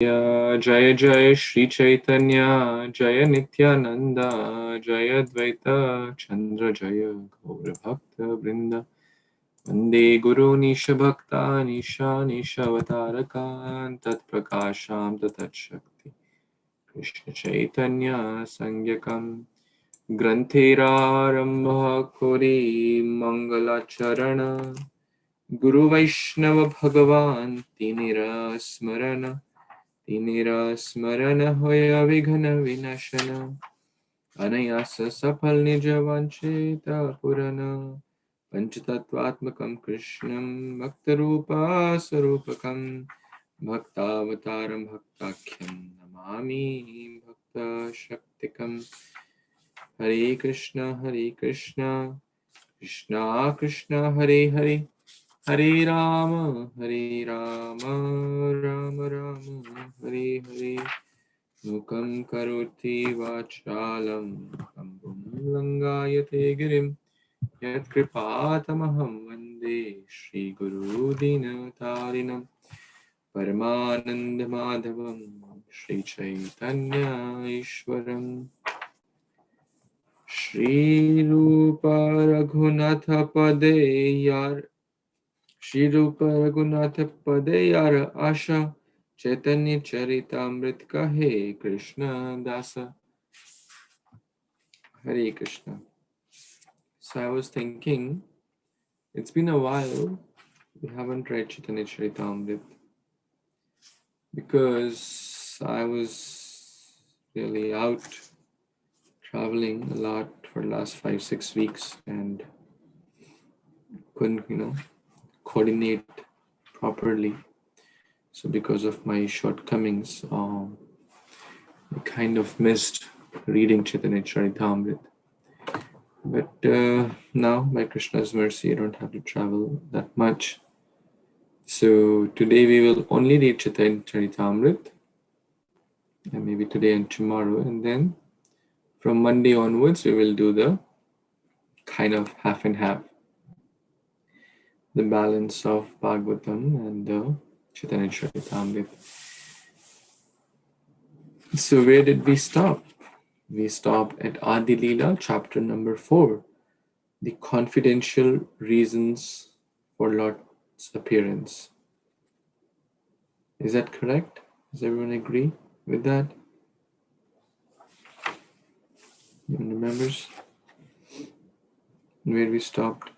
Jaya Jaya Śrī Caitanya, Jaya Nityananda, Jaya Dvaita Chandra Jaya Gaura Bhakta Vrinda, Vande Guru Nisha Bhakta Nisha Nisha Avatarakan, Tat Prakasham Tatat Shakti, Krishna Chaitanya Sangyakam, Granthera Rambha Kori Mangala Charana, Guru Vaishnava Bhagavan Tinira Smarana, Tinira Smarana Hoya Vighana Vinashana, Anayasa Sapal Nija Vanchita Purana, Panchatattvatmakam Krishnam Bhaktarupa Sarupakam, Bhaktavataram Bhaktakyam Namami Bhakta Shaktikam. Hare Krishna, Hare Krishna, Krishna Krishna, Hare Hare, Hare Rama, Hare Rama, Rama Rama, Hare Hare. Mukam karoti vachalam, ambum langayate girim, yat kripatamaham vande, Shri Guru Dinatarinam, Paramanand Madhavam, Śrī Caitanya Ishwaram. Shri Rupa Raghunatha Padeyar, Shri Rupa Raghunatha Padeyar Asha, Chaitanya Charitamrita Kahe Krishna Dasa. Hare Krishna. So I was thinking, it's been a while we haven't read Chaitanya Charitamrita because I was really out traveling a lot for the last 5-6 weeks and couldn't, coordinate properly. So because of my shortcomings, I kind of missed reading Chaitanya Charitamrita. But now, by Krishna's mercy, I don't have to travel that much. So today we will only read Chaitanya Charitamrita, and maybe today and tomorrow, and then from Monday onwards we will do the kind of half and half, the balance of Bhagavatam and the Chaitanya Charitamrita. So where did we stop? We stopped at Adi Lila, chapter number 4, the confidential reasons for Lord's appearance. Is that correct? Does everyone agree with that? Anyone remembers where we stopped?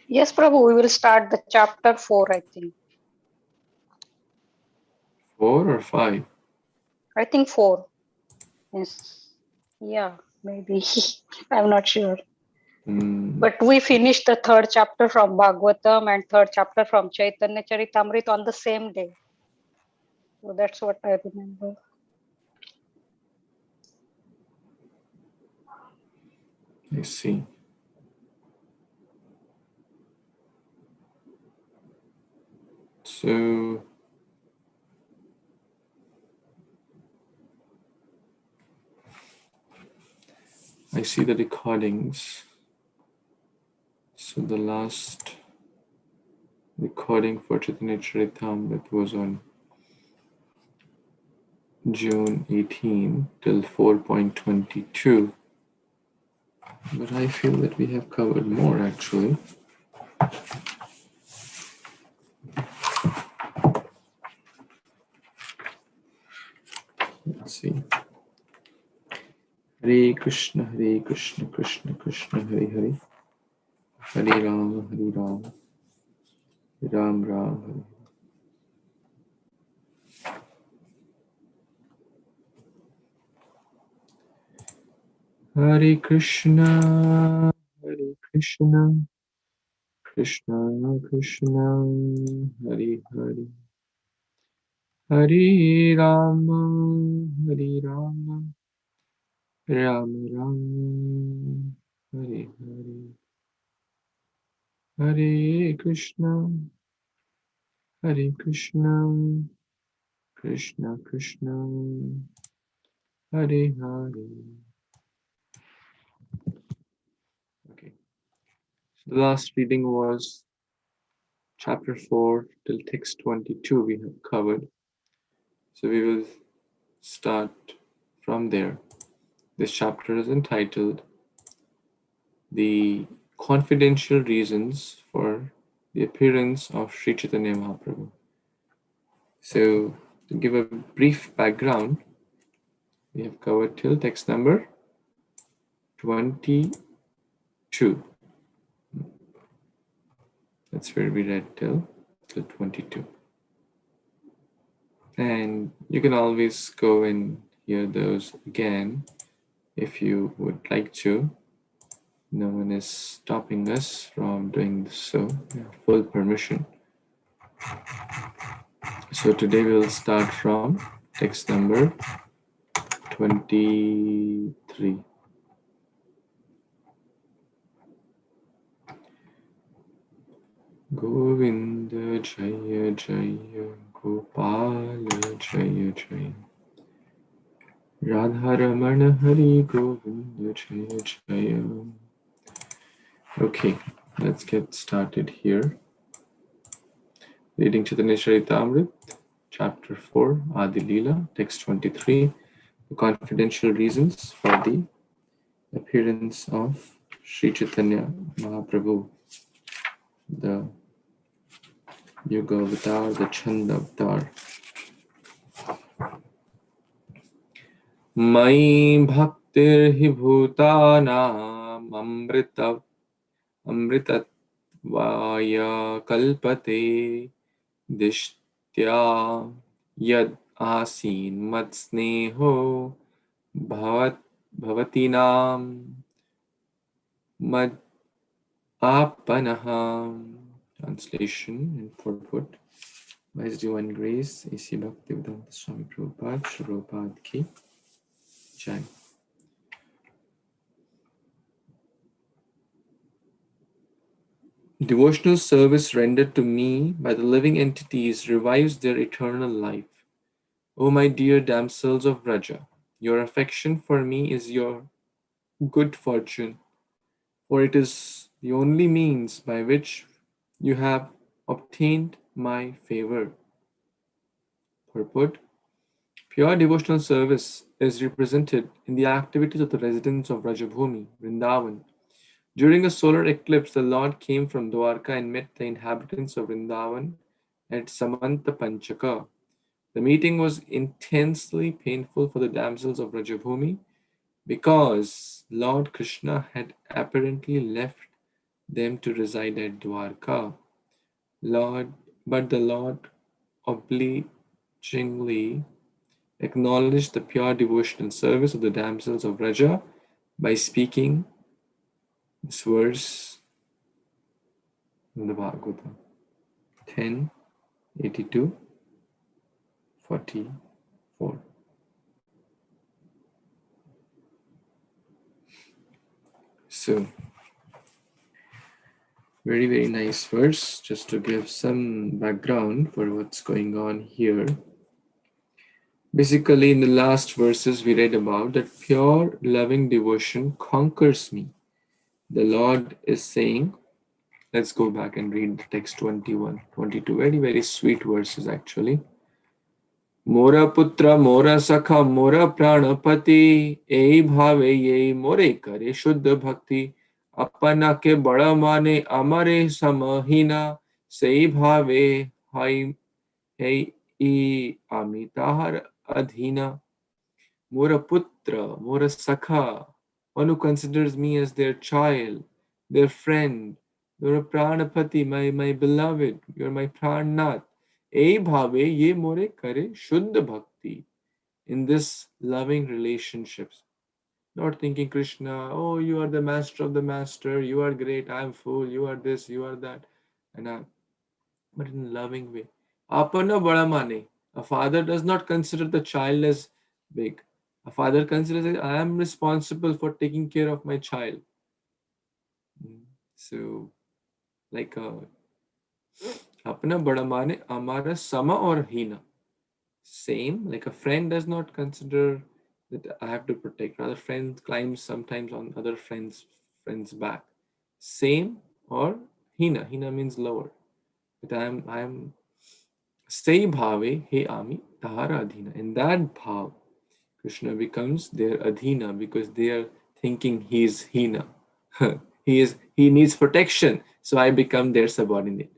Yes, Prabhu, we will start the chapter 4, I think. 4 or 5? I think 4. Yes. Yeah, maybe. I'm not sure. But we finished the 3rd chapter from Bhagavatam and 3rd chapter from Chaitanya Charitamrita on the same day. So that's what I remember. I see. So I see the recordings. So the last recording for Chaitanya Charitamrita was on June 18 till 4.22. But I feel that we have covered more actually. Let's see. Hare Krishna, Krishna Krishna, Hare Hare. Hare Rama, Ram Ram, Hare Hare Krishna, Krishna Krishna, Hare Hare. Hare Rama, Rama Rama, Hare Hare. Hare Krishna, Krishna Krishna, Hare Hare. Okay, The last reading was chapter 4 till text 22 we have covered. So we will start from there. This chapter is entitled The Confidential Reasons for the Appearance of Śrī Caitanya Mahāprabhu. So to give a brief background, we have covered till text number 22. That's where we read till 22. And you can always go and hear those again if you would like to. No one is stopping us from doing so. We have full permission. So today we'll start from text number 23. Govinda Jaya Jaya Gopala Jaya Jaya Radharamana Hari Govinda Jaya Jaya. Okay, let's get started here. Reading Chaitanya Caritāmṛta, chapter 4, Adi Lila, text 23, the confidential reasons for the appearance of Śrī Caitanya Mahāprabhu, the Yuga avatar, the Chanda avatar. Mai bhaktir hi bhutanam amritat-vaya kalpate dishtya yad asin mad sneho bhavatinam mad apanaham. Translation and purport. By His Divine Grace, A.C. Bhaktivedanta Swami Prabhupada, Shri Prabhupada Ki Jai. Devotional service rendered to me by the living entities revives their eternal life. O my dear damsels of Vraja, your affection for me is your good fortune, for it is the only means by which you have obtained my favor. Purport. Pure devotional service is represented in the activities of the residents of Rajabhumi, Vrindavan. During a solar eclipse, the Lord came from Dwarka and met the inhabitants of Vrindavan at Samanta Panchaka. The meeting was intensely painful for the damsels of Rajabhumi because Lord Krishna had apparently left them to reside at Dwarka. But the Lord obligingly acknowledged the pure devotional service of the damsels of Vraja by speaking this verse in the Bhāgavatam 10:82-44. So, very, very nice verse. Just to give some background for what's going on here. Basically, in the last verses, we read about that pure loving devotion conquers me. The Lord is saying, let's go back and read the text 21, 22. Very, very sweet verses actually. Mora putra, mora sakha, mora pranapati, ei bhave ye more kare shuddha bhakti, apana ke bada mane amare samahina, sei bhave hai I amitahar adhina. Mora putra, mora sakha, one who considers me as their child, their friend. You're a pranapati, my beloved. You're my pranath. E bhave ye more kare shuddha bhakti. In this loving relationships. Not thinking Krishna, oh, you are the master of the master. You are great. I'm fool. You are this. You are that. But in a loving way. Apana bada mane. A father does not consider the child as big. A father considers that I am responsible for taking care of my child. So, like apna bada mane amara sama or hina. Same, like a friend does not consider that I have to protect. Rather, friend climbs sometimes on other friends' back. Same or hina. Hina means lower. But I am Sei bhave he ami tahara adhina. In that bhav, Krishna becomes their adhina because they are thinking he is hina. He needs protection, so I become their subordinate.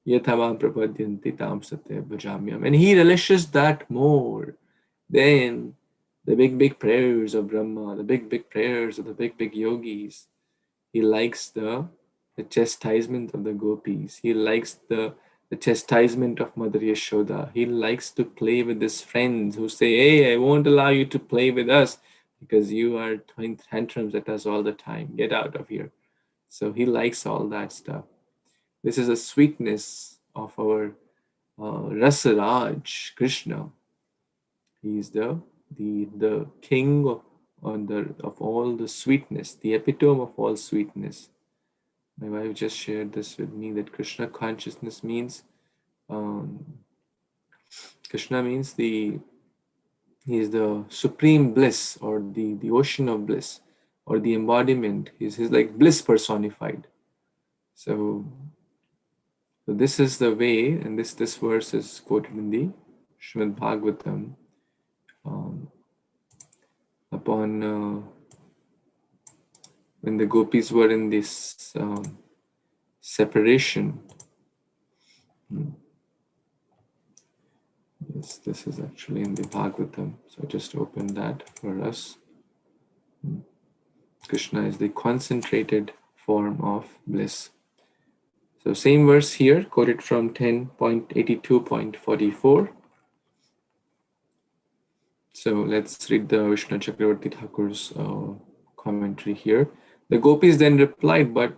Yathavam prapadyanti tam satya bhajamyam. And he relishes that more than the big prayers of Brahma, the big prayers of the big yogis. He likes the chastisement of the gopis. He likes the chastisement of Mother Yashoda. He likes to play with his friends who say, hey, I won't allow you to play with us because you are throwing tantrums at us all the time. Get out of here. So he likes all that stuff. This is a sweetness of our Rasaraj, Krishna. He is the king of all the sweetness, the epitome of all sweetness. My wife just shared this with me, that Krishna consciousness means Krishna means he is the supreme bliss, or the ocean of bliss, or the embodiment. He's like bliss personified. So this is the way, and this verse is quoted in the Śrīmad-Bhāgavatam upon when the gopis were in this separation. Yes, this is actually in the Bhagavatam. So I just opened that for us. Krishna is the concentrated form of bliss. So same verse here, quoted from 10.82.44. So let's read the Vishnu Chakravarti Thakur's commentary here. The gopis then replied, but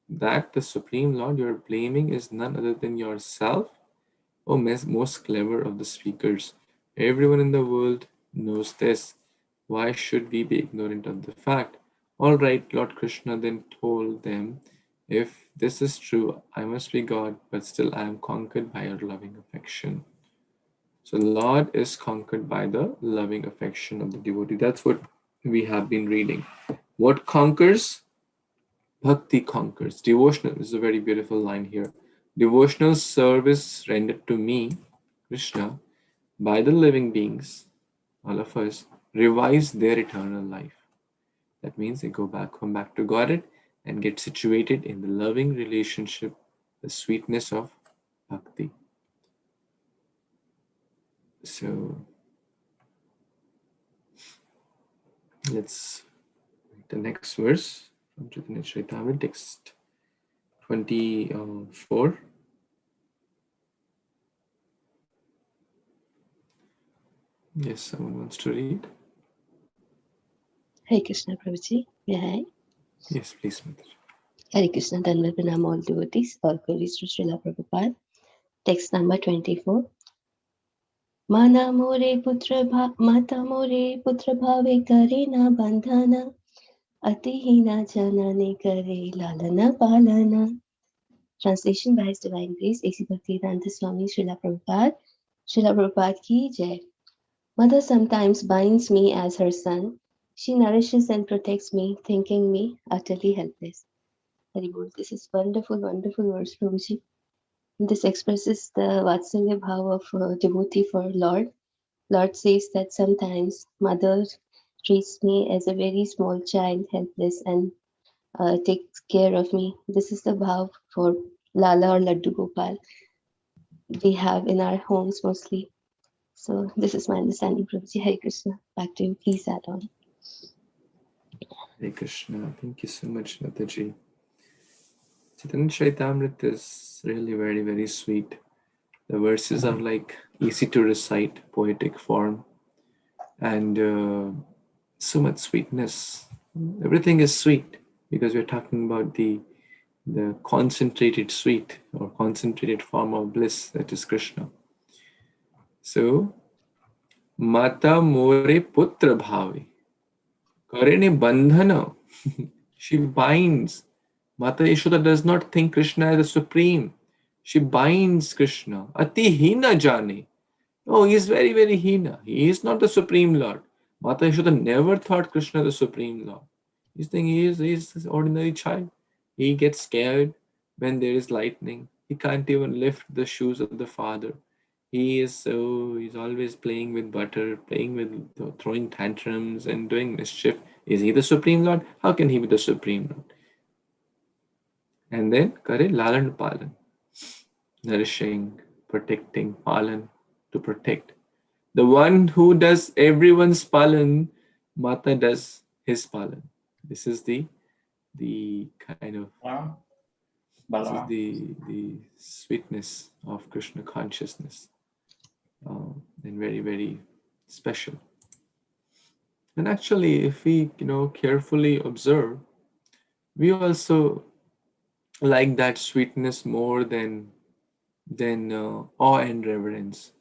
that the Supreme Lord you are blaming is none other than yourself, O most clever of the speakers. Everyone in the world knows this. Why should we be ignorant of the fact? All right, Lord Krishna then told them, if this is true, I must be God, but still I am conquered by your loving affection. So Lord is conquered by the loving affection of the devotee. That's what we have been reading. What conquers? Bhakti conquers. Devotional, this is a very beautiful line here. Devotional service rendered to me, Krishna, by the living beings, all of us, revives their eternal life. That means they come back to Godhead and get situated in the loving relationship, the sweetness of bhakti. So let's read the next verse from Chaitanya Charitamrita, text 24. Yes, someone wants to read. Hare Kṛṣṇa, Prabhuji. May I? Yes, please, Mataji. Hare Kṛṣṇa, Dhanavad Pranam all devotees, all glories to Srila Prabhupada. Text number 24. Mata more putra bhave kare na bandhana, atihina janane kare lalana palana. Translation by His Divine Grace, A.C. Bhaktivedanta Swami Srila Prabhupada. Srila Prabhupada ki jai. Mother sometimes binds me as her son. She nourishes and protects me, thinking me utterly helpless. This is wonderful, wonderful verse, Prabhuji. This expresses the Vatsalya bhava of devotee for Lord. Lord says that sometimes mother treats me as a very small child, helpless, and takes care of me. This is the bhav for Lala or Laddu Gopal we have in our homes mostly. So this is my understanding, Prabhuji. Hare Kṛṣṇa. Back to you. Please add on. Hare Krishna. Thank you so much, Mataji. Chaitanya Charitamrita is really very, very sweet. The verses are like easy to recite, poetic form, and so much sweetness. Everything is sweet because we're talking about the concentrated sweet or concentrated form of bliss, that is Krishna. So, Mata more putra bhave. Karene bandhana. She binds. Mata Yashoda does not think Krishna as the supreme. She binds Krishna. Ati hina jane. Oh, he is very, very hina. He is not the supreme Lord. Mata Yashoda never thought Krishna the supreme Lord. He's thinking he is an ordinary child. He gets scared when there is lightning. He can't even lift the shoes of the father. He's always playing with butter, playing with throwing tantrums and doing mischief. Is he the Supreme Lord? How can he be the Supreme Lord? And then kare lalan palan, nourishing, protecting, palan, to protect. The one who does everyone's palan, Mata does his palan. This is the kind of this is the sweetness of Krishna consciousness, and very, very special. And actually, if we carefully observe, we also like that sweetness more than awe and reverence.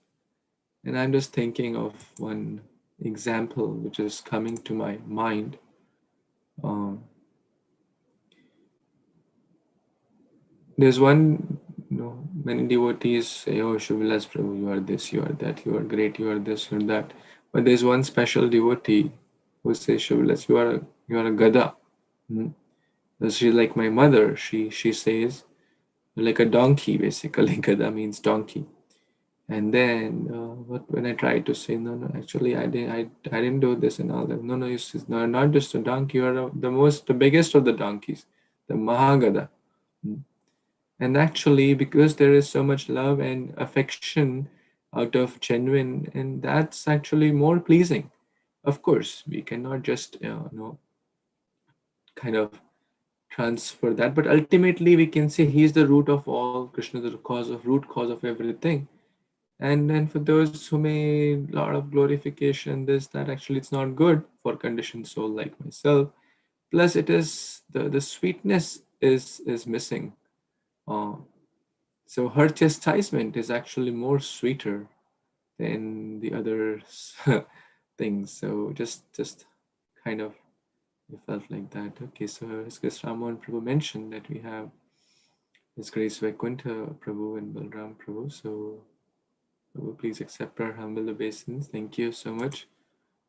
And I'm just thinking of one example which is coming to my mind. There's one, many devotees say, "Oh, Shubhalas Prabhu, you are this, you are that, you are great, you are this, you are that." But there's one special devotee who says, "Shubhalas, you are a gada." She's like my mother. She says, like a donkey, basically. Gada means donkey. And then when I tried to say, no, actually I didn't do this and all that. No, you're not just a donkey. You are the biggest of the donkeys, the Mahagada. And actually, because there is so much love and affection out of genuine, and that's actually more pleasing. Of course, we cannot just kind of transfer that, but ultimately we can say he is the root of all. Krishna is the root cause of everything. And then for those who may lot of glorification, this, that, actually it's not good for conditioned soul like myself. Plus it is the sweetness is missing. So her chastisement is actually more sweeter than the other things. So just kind of it felt like that. Okay, so as Ramon Prabhu mentioned that we have His Grace Vaikuntha Prabhu and Balram Prabhu. So Prabhu, please accept our humble obeisance. Thank you so much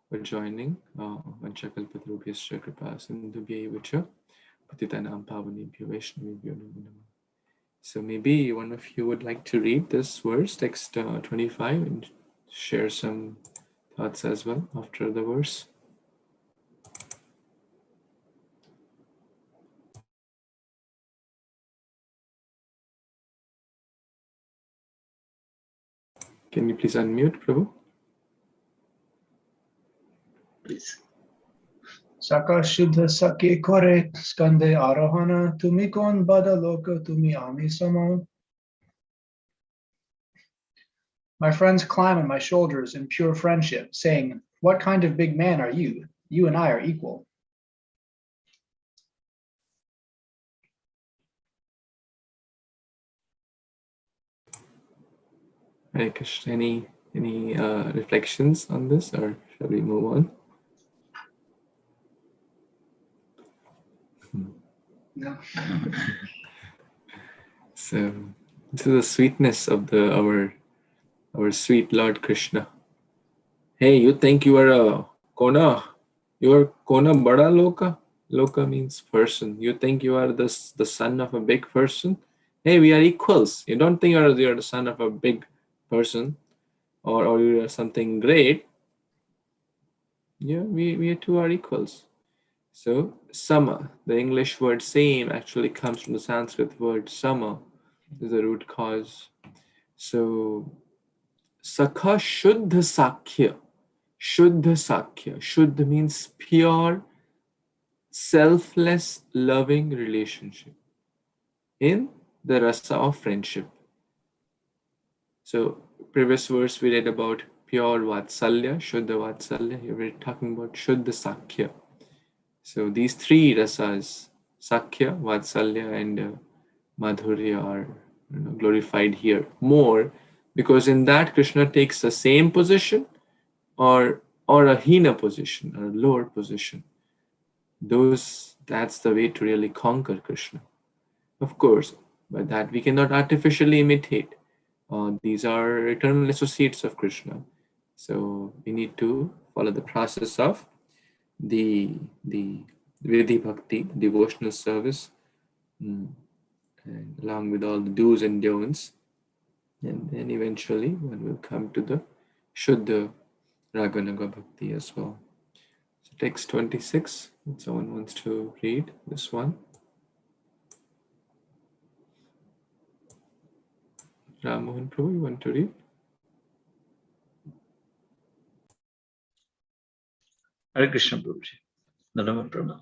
for joining. Vanchakalpatarubhyascha kripa sindhubhyayivacha patitanam pavanebhyo vaishnavebhyo namo namah. So maybe one of you would like to read this verse, text 25, and share some thoughts as well after the verse. Can you please unmute, Prabhu? Please. Saka Shuddha Sakya Kore Skande Arohana Tumikon Badaloka Tumi Ami Samo. My friends climb on my shoulders in pure friendship, saying, "What kind of big man are you? You and I are equal." Hare Kṛṣṇa, any reflections on this, or shall we move on? No. So this is the sweetness of our sweet Lord Krishna. Hey, you think you are a Kona? You are Kona Bada Loka? Loka means person. You think you are the son of a big person? Hey, we are equals. You don't think you are the son of a big person, or you are something great. Yeah, we two are equals. So sama, the English word same, actually comes from the Sanskrit word sama, is the root cause. So Sakha Shuddha Sakhya. Shuddha Sakhya. Shuddha means pure, selfless, loving relationship in the rasa of friendship. So previous verse we read about pure Vatsalya, Shuddha Vatsalya. Here we're talking about Shuddha Sakhya. So these three rasas, Sakhya, Vatsalya, and Madhurya, are glorified here more, because in that Krishna takes the same position or a hina position or a lower position. That's the way to really conquer Krishna. Of course, by that we cannot artificially imitate. These are eternal associates of Krishna. So we need to follow the process of the Vidhi Bhakti, devotional service, and along with all the do's and don'ts. And then eventually one will come to the Shuddha Raganuga Bhakti as well. So text 26, if someone wants to read this one. Ram Mohan Prabhu, you want to read? Hare Kṛṣṇa Prabhuji. Namaste Prabhu.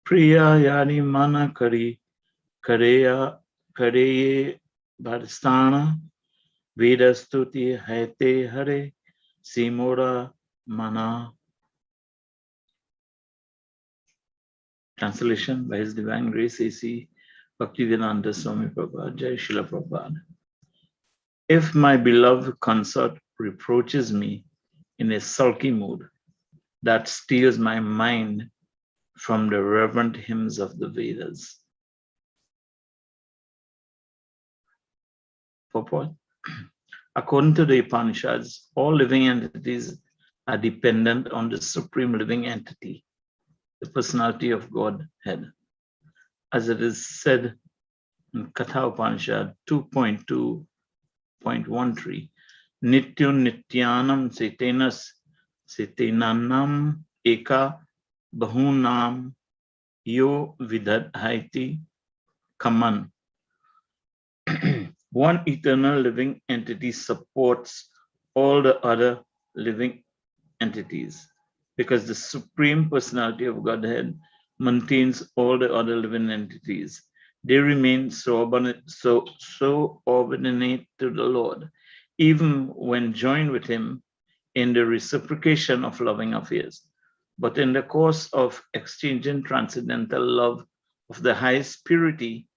Priya yani mana kari kareya kareye bharstana vedastuti haite hare simora mana. Translation by His Divine Grace A.C. Bhaktivedanta Swami Prabhupada. Jai Srila Prabhupada. If my beloved consort reproaches me in a sulky mood, that steals my mind from the reverent hymns of the Vedas. Purport. According to the Upanishads, all living entities are dependent on the supreme living entity, the personality of Godhead. As it is said in Katha Upanishad 2.2.13, Nityaṁ Nityanam Setenanam Eka Bahunam Yo Vidadhaiti Kaman. One eternal living entity supports all the other living entities because the Supreme Personality of Godhead maintains all the other living entities. They remain subordinate to the Lord, even when joined with Him in the reciprocation of loving affairs. But in the course of exchanging transcendental love of the highest purity,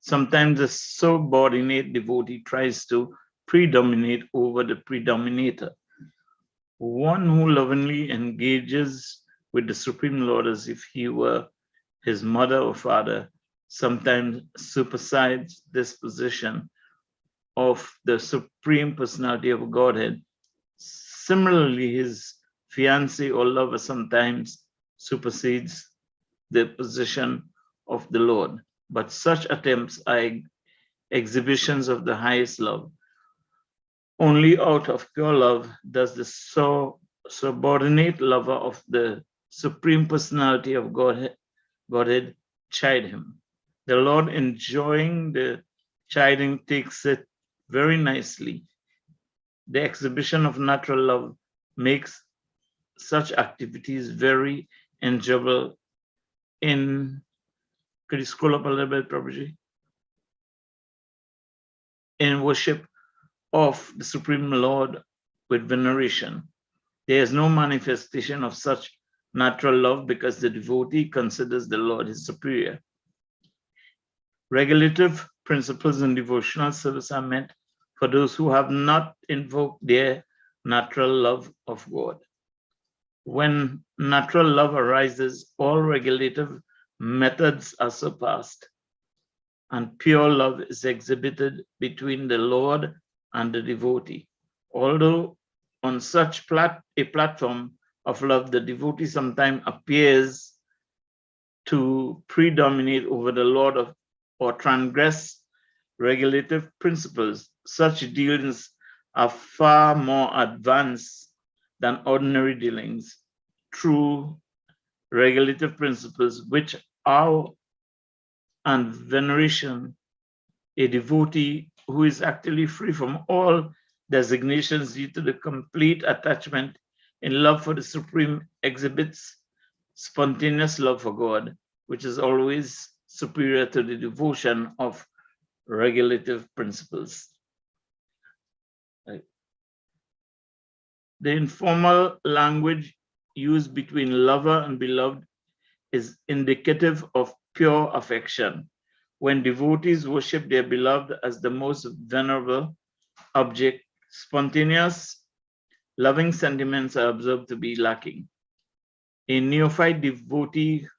sometimes a subordinate devotee tries to predominate over the predominator. One who lovingly engages with the Supreme Lord as if he were his mother or father sometimes supersedes this position of the Supreme Personality of Godhead. Similarly, his fiancé or lover sometimes supersedes the position of the Lord. But such attempts are exhibitions of the highest love. Only out of pure love does the subordinate lover of the Supreme Personality of Godhead chide him. The Lord, enjoying the chiding, takes it very nicely. The exhibition of natural love makes such activities very enjoyable. Could you scroll up a little bit, Prabhuji? In worship of the Supreme Lord with veneration. There is no manifestation of such natural love because the devotee considers the Lord his superior. Regulative principles in devotional service are meant for those who have not invoked their natural love of God. When natural love arises, all regulative methods are surpassed, and pure love is exhibited between the Lord and the devotee. Although on such a platform of love, the devotee sometimes appears to predominate over the Lord or transgress regulative principles. Such dealings are far more advanced than ordinary dealings. True regulative principles, which are and veneration, a devotee who is actually free from all designations due to the complete attachment in love for the Supreme, exhibits spontaneous love for God, which is always superior to the devotion of regulative principles. The informal language used between lover and beloved is indicative of pure affection. When devotees worship their beloved as the most venerable object, spontaneous, loving sentiments are observed to be lacking. A neophyte devotee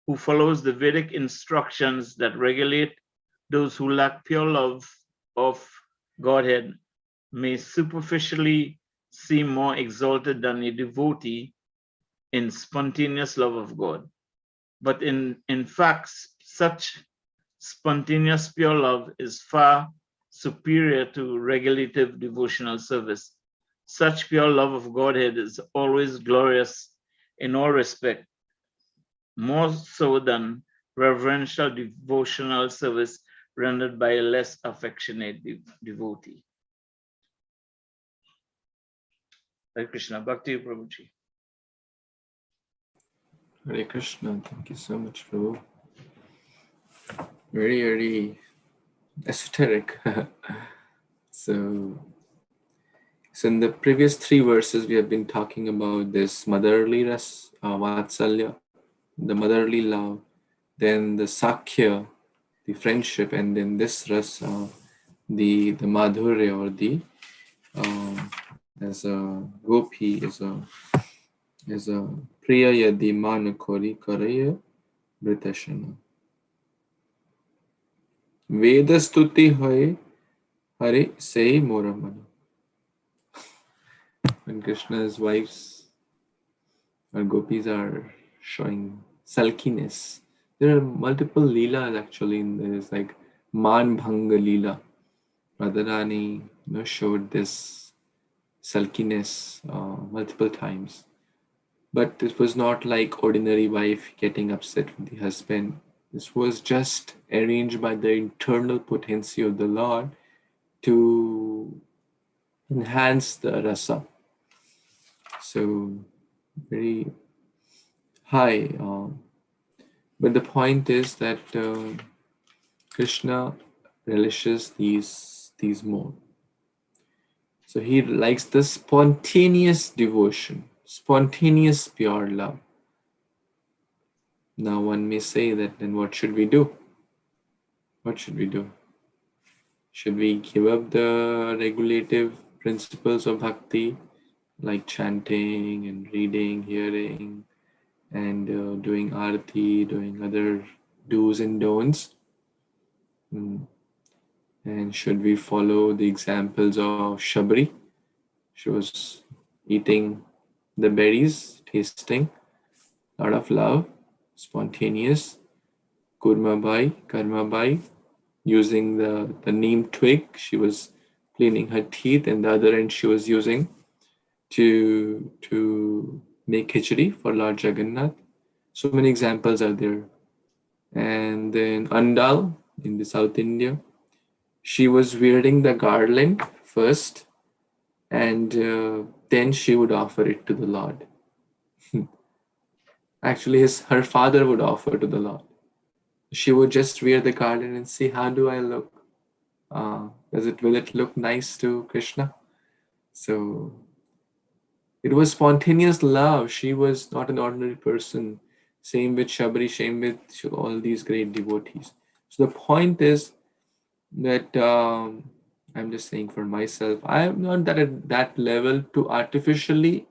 who follows the Vedic instructions that regulate those who lack pure love of Godhead may superficially seem more exalted than a devotee in spontaneous love of God. But in fact, Such spontaneous pure love is far superior to regulative devotional service. Such pure love of Godhead is always glorious in all respect, more so than reverential devotional service rendered by a less affectionate devotee. Hare Krishna. Back to you, Prabhuji. Hare Krishna. Thank you so much, Prabhu. Very, very esoteric. So in the previous 3 verses, we have been talking about this motherly ras, vatsalya, the motherly love, then the sakhya, the friendship, and then this ras, the madhurya, or the as a gopi, as a priya yadi manakori karaya britashana. Veda stuti hoye hare say moramana. When Krishna's wives or gopis are showing sulkiness, there are multiple Lilas actually. There's like Man Bhanga Lila. Radharani showed this sulkiness multiple times. But it was not like ordinary wife getting upset with the husband. This was just arranged by the internal potency of the Lord to enhance the rasa. So very high. But the point is that Krishna relishes these more. So he likes the spontaneous devotion, spontaneous pure love. Now one may say that then what should we do? What should we do? Should we give up the regulative principles of bhakti, like chanting and reading, hearing, and doing arati, doing other do's and don'ts? And should we follow the examples of Shabri? She was eating the berries, tasting, a lot of love, spontaneous, kurma bai, using the neem twig. She was cleaning her teeth, and the other end she was using to make khichdi for Lord Jagannath. So many examples are there. And then Andal in the South India, she was wearing the garland first, and then she would offer it to the Lord. Actually, her father would offer to the Lord. She would just wear the garland and see, how do I look? Will it look nice to Krishna? So it was spontaneous love. She was not an ordinary person. Same with Shabri, same with all these great devotees. So the point is that I'm just saying for myself, I am not at that level to artificially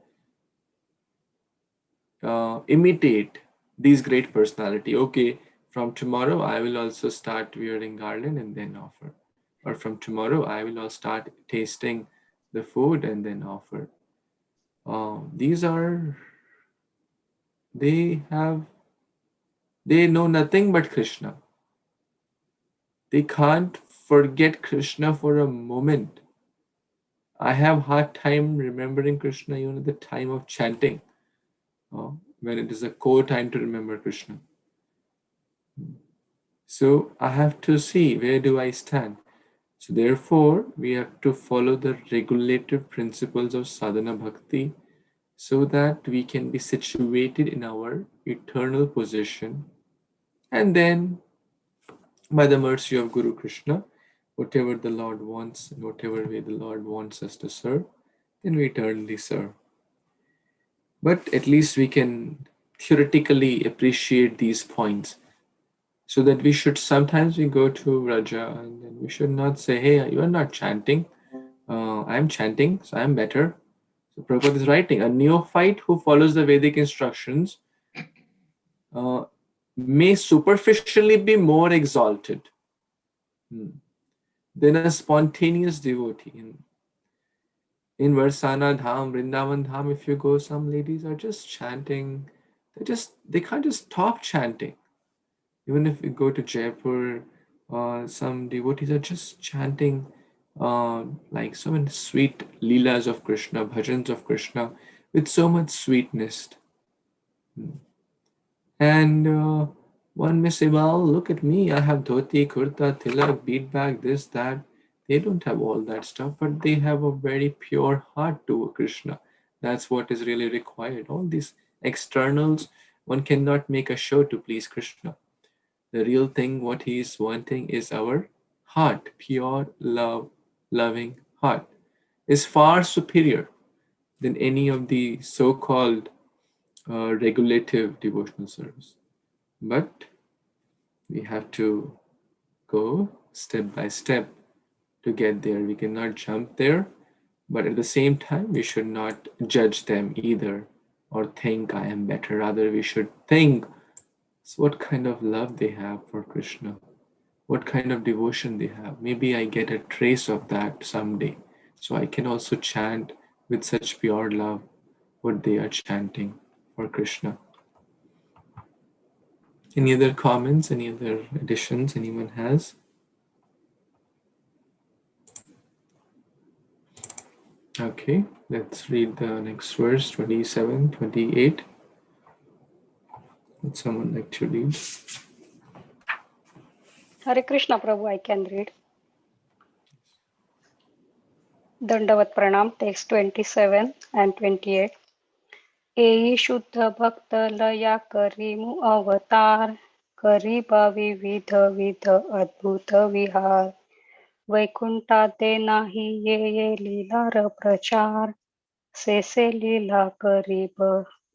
imitate these great personality. Okay, from tomorrow I will also start wearing garland and then offer. Or from tomorrow I will also start tasting the food and then offer. They know nothing but Krishna. They can't forget Krishna for a moment. I have hard time remembering Krishna even at the time of chanting, when it is a core time to remember Krishna. So I have to see, where do I stand? So therefore, we have to follow the regulative principles of sadhana bhakti so that we can be situated in our eternal position. And then, by the mercy of Guru Krishna, whatever the Lord wants, and whatever way the Lord wants us to serve, then we eternally serve. But at least we can theoretically appreciate these points, so that we should sometimes we go to Raja and then we should not say, hey, you are not chanting. I'm chanting, so I'm better. So Prabhupada is writing, a neophyte who follows the Vedic instructions may superficially be more exalted than a spontaneous devotee. In Varsana Dham, Vrindavan Dham, if you go, some ladies are just chanting. They can't just stop chanting. Even if we go to Jaipur, some devotees are just chanting like so many sweet Lilas of Krishna, bhajans of Krishna, with so much sweetness. And one may say, well, look at me, I have dhoti, kurta, tilak, bead bag, this, that. They don't have all that stuff, but they have a very pure heart to Krishna. That's what is really required. All these externals, one cannot make a show to please Krishna. The real thing, what he is wanting is our heart, pure love, loving heart, is far superior than any of the so-called regulative devotional service. But we have to go step by step to get there. We cannot jump there, but at the same time, we should not judge them either or think I am better. Rather, we should think what kind of love they have for Krishna, what kind of devotion they have. Maybe I get a trace of that someday, so I can also chant with such pure love what they are chanting for Krishna. Any other comments, any other additions anyone has? Okay, let's read the next verse, 27, 28. Would someone like to read? Hare Krishna Prabhu, I can read. Dandavat Pranam, text 27 and 28. एई शुद्ध भक्त लया करी मु अवतार करी भावी विध विध अद्भुत विहार वैकुंठा ते नाही ये लीला र प्रचार से लीला करी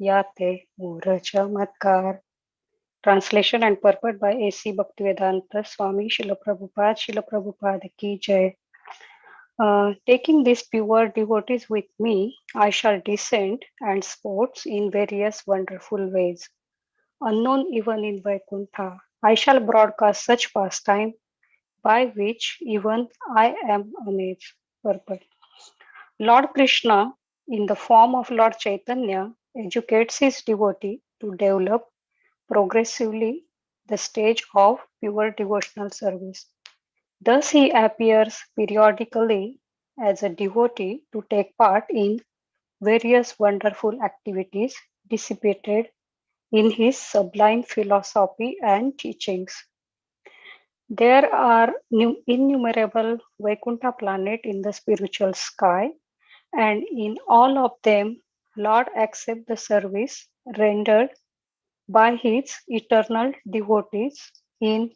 याते ऊर चमत्कार. Translation and purport by A.C. Bhaktivedanta Swami Srila Prabhupada ki jai. Taking these pure devotees with me, I shall descend and sports in various wonderful ways. Unknown even in Vaikuntha, I shall broadcast such pastime by which even I am amazed. Purport. Lord Krishna, in the form of Lord Chaitanya, educates his devotee to develop progressively the stage of pure devotional service. Thus, he appears periodically as a devotee to take part in various wonderful activities dissipated in his sublime philosophy and teachings. There are innumerable Vaikuntha planets in the spiritual sky, and in all of them, Lord accepts the service rendered by his eternal devotees in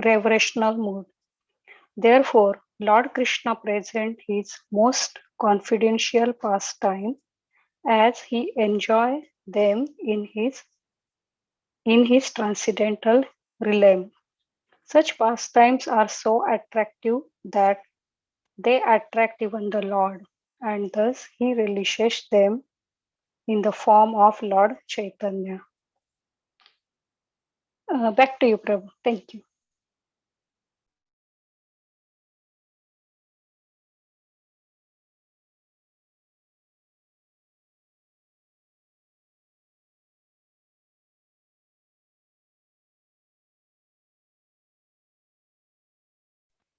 reverential mood. Therefore, Lord Krishna presents his most confidential pastime as he enjoys them in his transcendental realm. Such pastimes are so attractive that they attract even the Lord, and thus he relishes them in the form of Lord Chaitanya. Back to you, Prabhu. Thank you.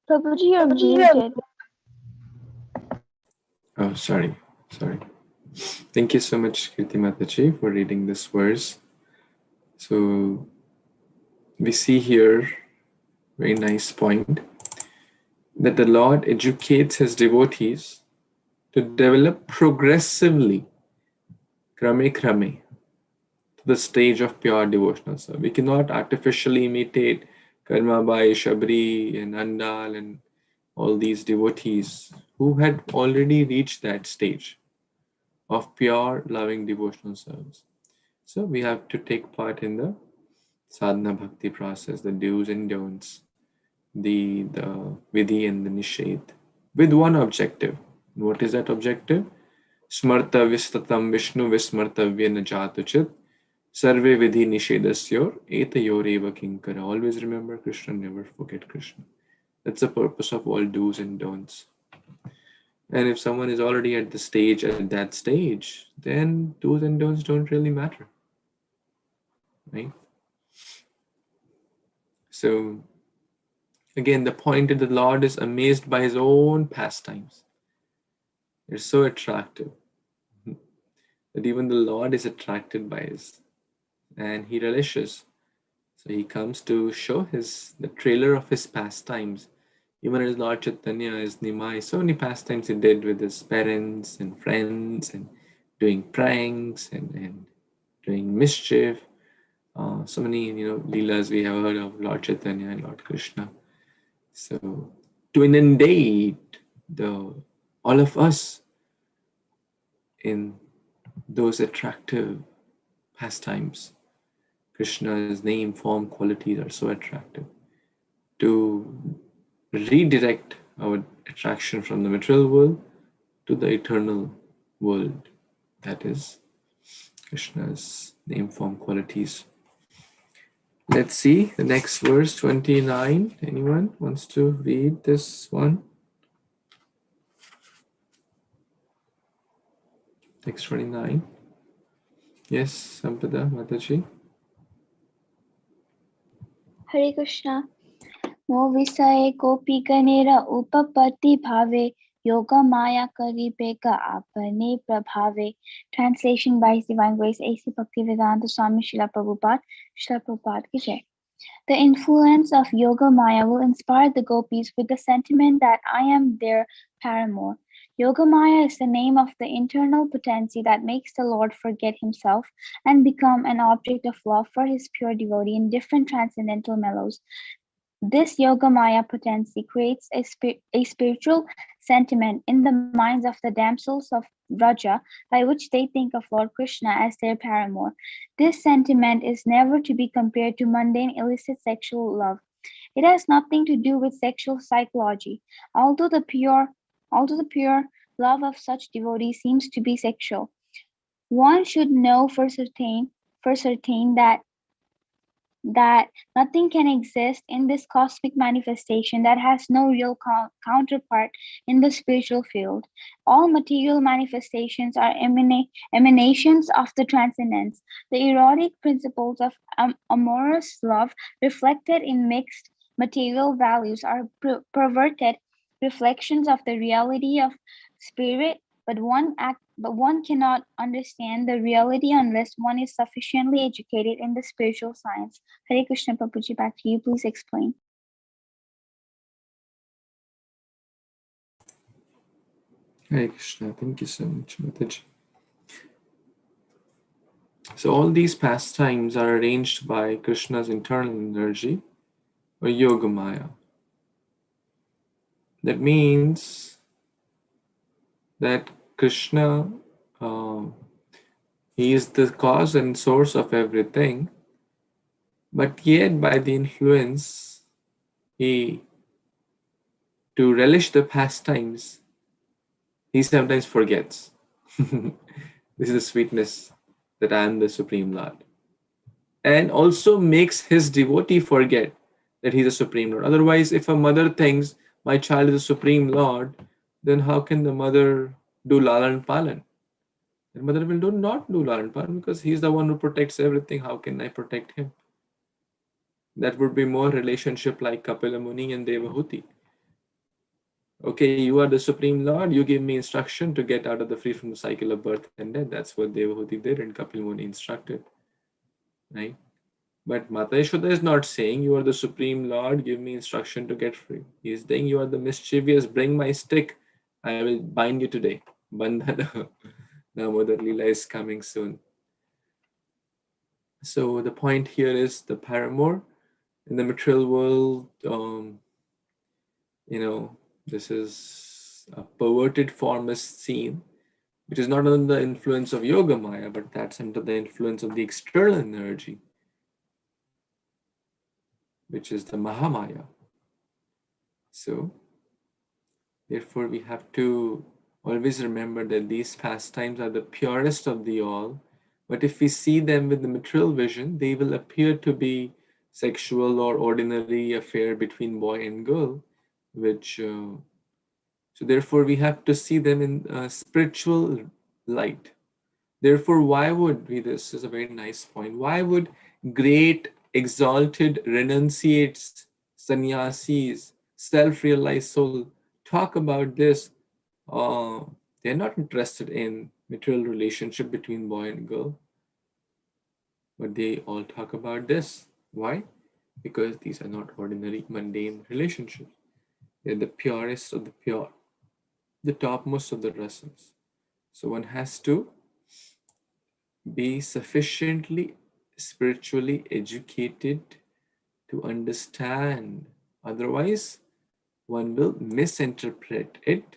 Prabhuji, you're muted. Oh, sorry. Thank you so much, Kirti Mataji, for reading this verse. So we see here, very nice point, that the Lord educates his devotees to develop progressively, krame, to the stage of pure devotional service. We cannot artificially imitate Karmabai, Shabri, and Andal, and all these devotees who had already reached that stage of pure loving devotional service. So we have to take part in the sadhana bhakti process, the do's and don'ts, the vidhi and the nished, with one objective. What is that objective? Smarta vistatam Vishnu vismartavya najatuchit sarve vidhi nishedasyor etayoreva kinkara. Always remember Krishna, never forget Krishna. That's the purpose of all do's and don'ts. And if someone is already at that stage, then do's and don'ts don't really matter, right? So again, the point is the Lord is amazed by his own pastimes. They're so attractive that even the Lord is attracted by his, and he relishes. So he comes to show the trailer of his pastimes. Even as Lord Chaitanya is Nimai, so many pastimes he did with his parents and friends, and doing pranks and doing mischief. So many, Lilas we have heard of Lord Chaitanya and Lord Krishna. So to inundate all of us in those attractive pastimes, Krishna's name, form, qualities are so attractive. To redirect our attraction from the material world to the eternal world, that is Krishna's name, form, qualities. Let's see the next verse, 29. Anyone wants to read this one? Text 29. Yes, Sampada Mataji. Hare Krishna. Mo visaye kopi ganera upapati bhave yoga maya karibeka apane prabhave. Translation by His Divine Grace A.C. Bhaktivedanta Swami Srila Prabhupada. Srila Prabhupada ki jai. The influence of Yogamaya will inspire the gopis with the sentiment that I am their paramour. Yogamaya is the name of the internal potency that makes the Lord forget himself and become an object of love for his pure devotee in different transcendental mellows. This Yogamaya potency creates a spiritual sentiment in the minds of the damsels of Vraja by which they think of Lord Krishna as their paramour. This sentiment is never to be compared to mundane illicit sexual love. It has nothing to do with sexual psychology, although the pure love of such devotees seems to be sexual. One should know for certain that nothing can exist in this cosmic manifestation that has no real counterpart in the spiritual field. All material manifestations are emanations of the transcendence. The erotic principles of amorous love reflected in mixed material values are perverted reflections of the reality of spirit, but one cannot understand the reality unless one is sufficiently educated in the spiritual science. Hare Krishna, Prabhuji, back to you. Please explain. Hare Krishna, thank you so much, Mataji. So all these pastimes are arranged by Krishna's internal energy, or Yogamaya. That means that Krishna, he is the cause and source of everything, but yet by the influence, to relish the pastimes, he sometimes forgets. This is the sweetness that I am the Supreme Lord. And also makes his devotee forget that he's a Supreme Lord. Otherwise, if a mother thinks my child is a Supreme Lord, then how can the mother do Lalan Palan? The mother will not do Lalan Palan because he's the one who protects everything. How can I protect him? That would be more relationship like Kapila Muni and Devahuti. Okay, you are the Supreme Lord, you give me instruction to get out of the free from the cycle of birth and death. That's what Devahuti did and Kapila Muni instructed. Right? But Mata Yashoda is not saying you are the Supreme Lord, give me instruction to get free. He is saying you are the mischievous, bring my stick, I will bind you today. Bandhana. Now Mother Lila is coming soon. So the point here is the paramour. In the material world, this is a perverted form is seen, which is not under the influence of Yogamaya, but that's under the influence of the external energy, which is the Mahamaya. So, therefore, we have to always remember that these pastimes are the purest of the all, but if we see them with the material vision, they will appear to be sexual or ordinary affair between boy and girl, which so therefore we have to see them in a spiritual light. Therefore, why would we, this is a very nice point, why would great exalted renunciates, sannyasis, self-realized soul talk about this. They're not interested in material relationship between boy and girl, but they all talk about this. Why? Because these are not ordinary mundane relationships. They're the purest of the pure, the topmost of the rasas. So one has to be sufficiently spiritually educated to understand. Otherwise, one will misinterpret it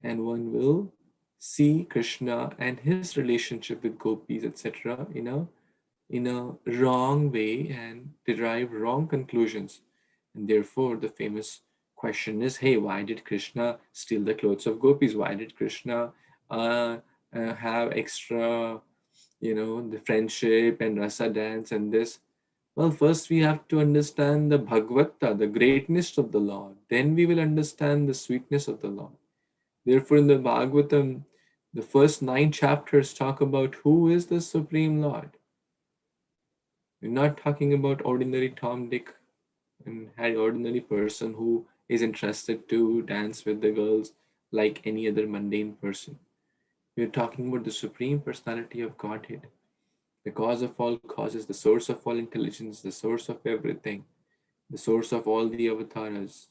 and one will see Krishna and his relationship with gopis, etc., in a wrong way and derive wrong conclusions. And therefore, the famous question is, hey, why did Krishna steal the clothes of gopis? Why did Krishna have extra, the friendship and rasa dance and this? Well, first we have to understand the bhagavata, the greatness of the Lord. Then we will understand the sweetness of the Lord. Therefore, in the Bhagavatam, the first 9 chapters talk about who is the Supreme Lord. We're not talking about ordinary Tom, Dick, and Harry, ordinary person who is interested to dance with the girls like any other mundane person. We're talking about the Supreme Personality of Godhead, the cause of all causes, the source of all intelligence, the source of everything, the source of all the avatars.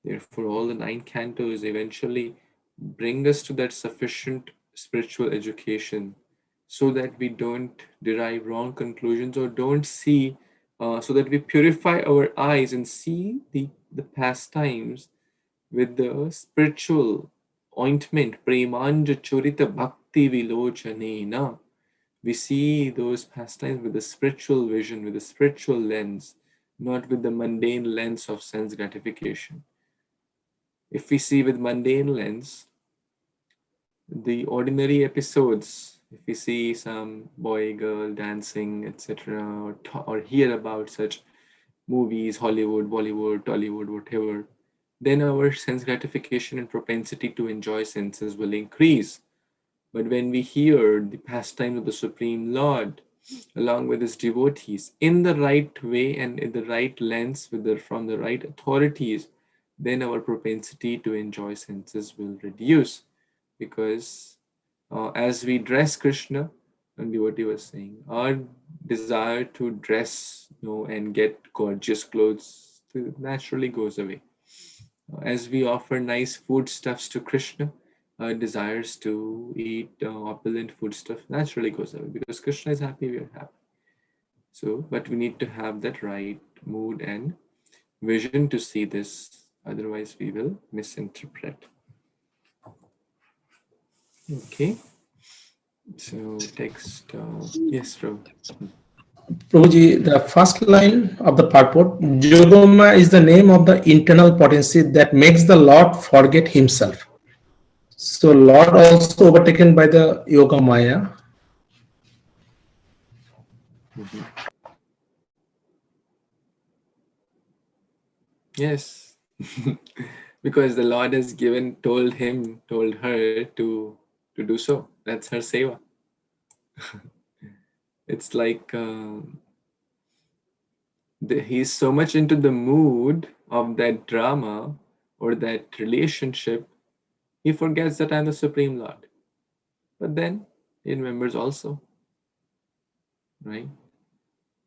Therefore, all the 9 cantos eventually bring us to that sufficient spiritual education so that we don't derive wrong conclusions or don't see, so that we purify our eyes and see the pastimes with the spiritual ointment, premanja churita bhakti vilochanena. We see those pastimes with the spiritual vision, with the spiritual lens, not with the mundane lens of sense gratification. If we see with mundane lens, the ordinary episodes, if we see some boy, girl dancing, etc., or hear about such movies, Hollywood, Bollywood, Tollywood, whatever, then our sense gratification and propensity to enjoy senses will increase. But when we hear the pastime of the Supreme Lord, along with his devotees, in the right way and in the right lens, from the right authorities, then our propensity to enjoy senses will reduce. Because as we dress Krishna, and devotee was saying, our desire to dress, and get gorgeous clothes naturally goes away. As we offer nice foodstuffs to Krishna, our desires to eat opulent foodstuff naturally goes away, because Krishna is happy, we are happy. So, but we need to have that right mood and vision to see this. Otherwise, we will misinterpret. Okay. So, text. Yes, Prabhu. Prabhuji, the first line of the purport, Yogama is the name of the internal potency that makes the Lord forget himself. So Lord also overtaken by the Yogamāyā. Mm-hmm. Yes, because the Lord has told her to do so. That's her seva. It's like he's so much into the mood of that drama or that relationship, he forgets that I'm the Supreme Lord. But then he remembers also, right?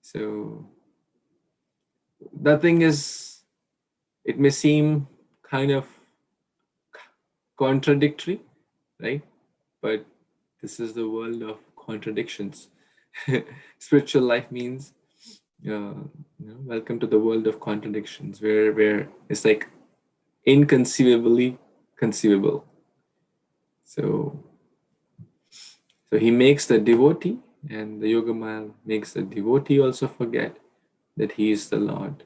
So the thing is, it may seem kind of contradictory, right? But this is the world of contradictions. Spiritual life means, welcome to the world of contradictions, where it's like inconceivably conceivable. So he makes the devotee, and the Yogamāyā makes the devotee also forget that he is the Lord.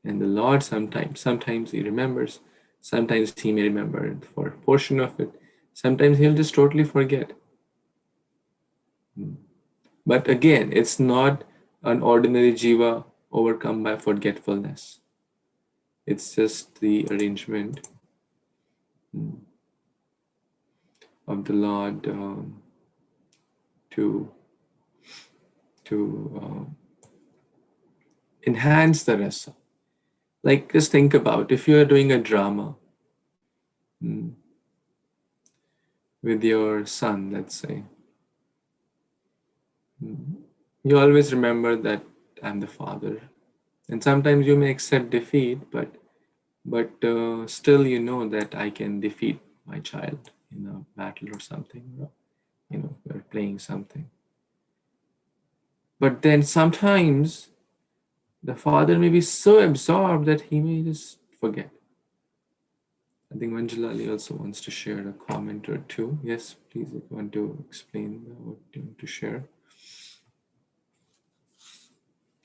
And the Lord sometimes he remembers, sometimes he may remember for a portion of it, sometimes he'll just totally forget. But again, it's not an ordinary jiva overcome by forgetfulness. It's just the arrangement of the Lord to enhance the rasa. Like, just think about if you are doing a drama with your son, let's say. You always remember that I'm the father. And sometimes you may accept defeat, but still you know that I can defeat my child in a battle or something. We're playing something. But then sometimes the father may be so absorbed that he may just forget. I think Manjulali also wants to share a comment or two. Yes, please, if you want to explain what you want to share.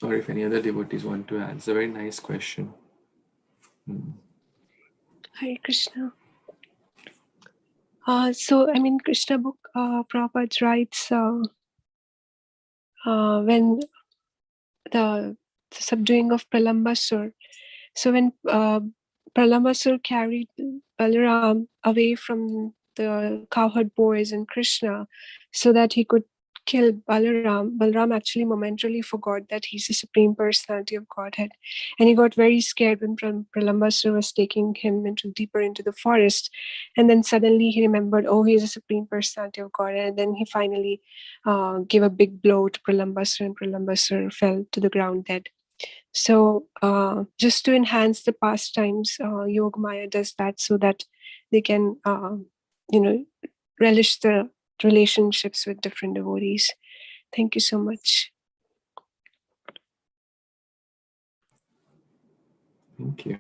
Or if any other devotees want to add. It's a very nice question. Hare Krishna. So, in Krishna book, Prabhupada writes when the subduing of Pralambasur. So when Pralambasur carried Balaram away from the cowherd boys and Krishna so that he could kill Balaram, Balaram actually momentarily forgot that he's the Supreme Personality of Godhead. And he got very scared when Pralambasur was taking him deeper into the forest. And then suddenly he remembered, oh, he's the Supreme Personality of Godhead. And then he finally gave a big blow to Pralambasur, and Pralambasur fell to the ground dead. So just to enhance the pastimes, Yogamāyā does that so that they can, relish the relationships with different devotees. Thank you so much. Thank you.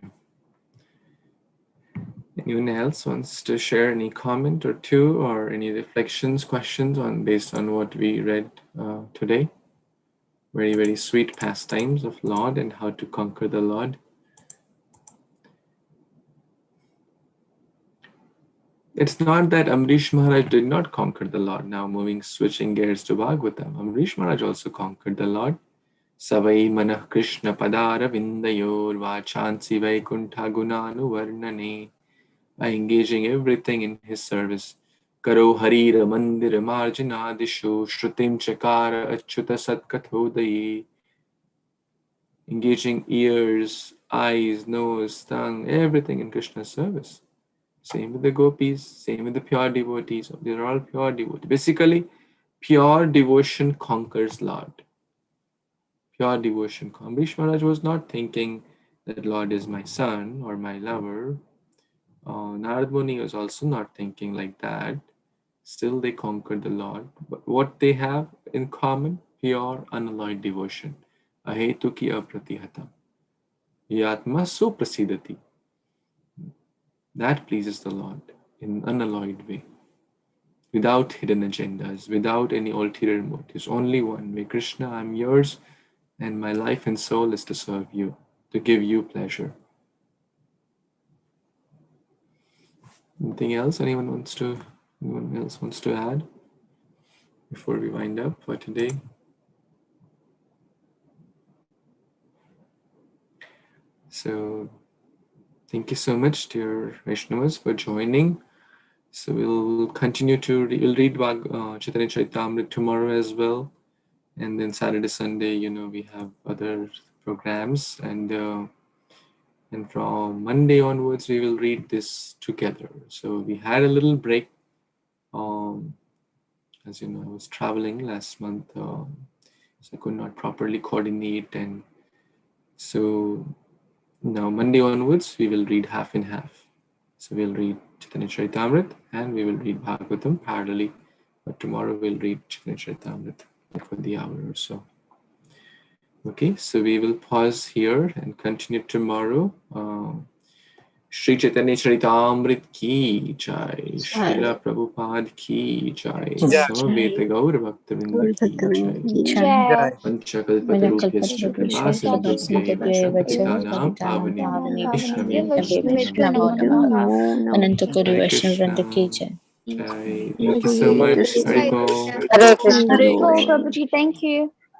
Anyone else wants to share any comment or two, or any reflections, questions based on what we read today? Very, very sweet pastimes of Lord and how to conquer the Lord. It's not that Amrish Maharaj did not conquer the Lord. Now switching gears to Bhagavatam. Amrish Maharaj also conquered the Lord. Savai manah Krishna padara vindayor vachansi vaikuntha gunanu varnane. By engaging everything in his service. Karo harira mandira marjanadishu shrutim chakara achyuta satkathodayi. Engaging ears, eyes, nose, tongue, everything in Krishna's service. Same with the gopis, same with the pure devotees. They're all pure devotees. Basically, pure devotion conquers Lord. Pure devotion. Amrish Maharaj was not thinking that Lord is my son or my lover. Narad Muni was also not thinking like that. Still they conquered the Lord. But what they have in common? Pure, unalloyed devotion. Ahetuki apratihatam. Yatma suprasidati. That pleases the Lord in an unalloyed way. Without hidden agendas, without any ulterior motives. Only one way. Krishna, I'm yours, and my life and soul is to serve you, to give you pleasure. Anything else? Anyone else wants to add before we wind up for today? So thank you so much, dear Vaishnavas, for joining. So we'll continue to read Chaitanya Caritāmṛta tomorrow as well, and then Saturday, Sunday, we have other programs, and from Monday onwards we will read this together. So we had a little break. As you know, I was traveling last month, so I could not properly coordinate, and so now Monday onwards we will read half and half. So we'll read Chaitanya Caritāmṛta and we will read Bhagavatam parallelly, but tomorrow we'll read Chaitanya Caritāmṛta for the hour or so. Okay, so we will pause here and continue tomorrow. Śrī Caitanya-caritāmṛta ki jai, Śrīla Prabhupada ki jai, Samaveta Gaura Bhakta-vrinda ki jai, Panchakalpatarubhyascha kripa sindhubhya patitanam pavanebhyo Anantakoti Hare Vaishnava ki Krishna. jai. Jai. Thank you so much. Hare Krishna. Hare Krishna, Prabhuji, thank you.